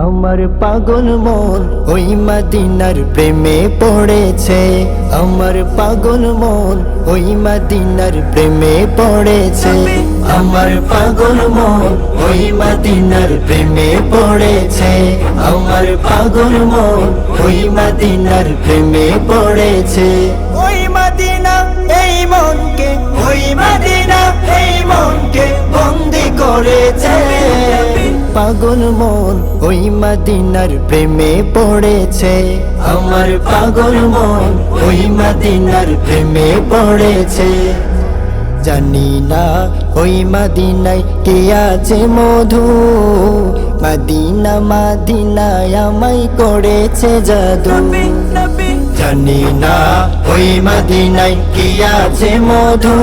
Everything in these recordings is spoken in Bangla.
আমার পাগল মন ওই মদিনার প্রেমে পড়েছে। আমার পাগল মন ওই মদিনার প্রেমে পড়েছে। আমার পাগল মন ওই মদিনার প্রেমে পড়েছে। আমার পাগল মন ওই মদিনার প্রেমে পড়েছে। ওই মদিনা এই মনকে, ওই মদিনা এই মনকে বন্দি করেছে। পাগল মন ওই মদিনার প্রেমে পড়েছে। আমার পাগল মন ওই মদিনার প্রেমে পড়েছে। জানি না ওই মদিনায় কে আছে মধু, মদিনা মদিনায় আমায় করেছে জাদু। জানি না ওই মদিনায় কে আছে মধু,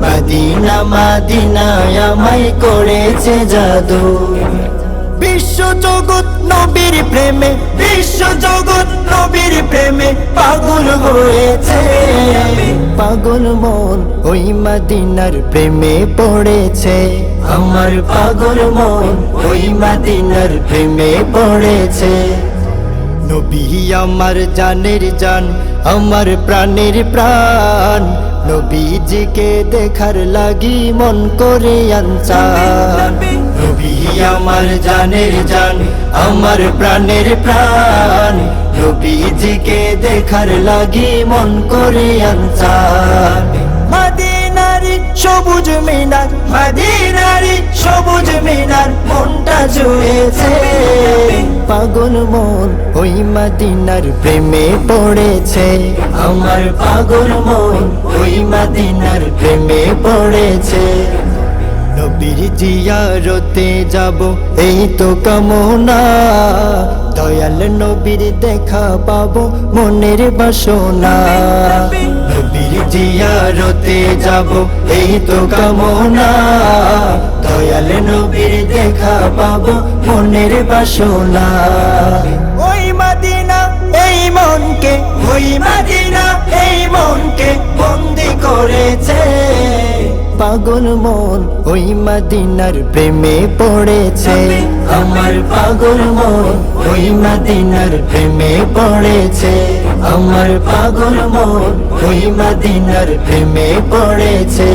মদিনা মদিনায় আমায় করেছে জাদু। বিশ্ব জগৎ নবীর প্রেমে, বিশ্ব জগৎ নবীর প্রেমে পাগল হয়েছে। পাগল মন ওই মদিনার প্রেমে পড়েছে। আমার পাগল মন ওই মদিনার প্রেমে পড়েছে। নবী আমার জানের জান, আমার প্রাণের প্রাণ, নবীজিকে দেখার লাগি মন করে আনচান। নবী আমার জানের জান, আমার প্রাণের প্রাণ, নবীজিকে দেখার লাগি মন করে আনচান। মদিনারি সবুজ মিনার, মদিনারি সবুজ মিনার মনটা জুড়েছে। পাগল মন ওই মদিনার প্রেমে পড়েছে। আমার পাগল মন ওই মদিনার প্রেমে পড়েছে। নবীর জিয়ারতে যাব এই তো কামনা, দয়াল নবীর দেখা পাবো মনের বাসনা। নবীর জিয়ারতে যাব এই তো কামনা, দয়াল নবীর দেখা পাবো মনের বাসনা। ওই মদিনা এই মনকে, ওই মদিনা এই মনকে বন্দি করেছে। পাগল মন ওই মদিনার প্রেমে পড়েছে। আমার পাগল মন ওই মদিনার প্রেমে পড়েছে। আমার পাগল মন ওই মদিনার প্রেমে পড়েছে।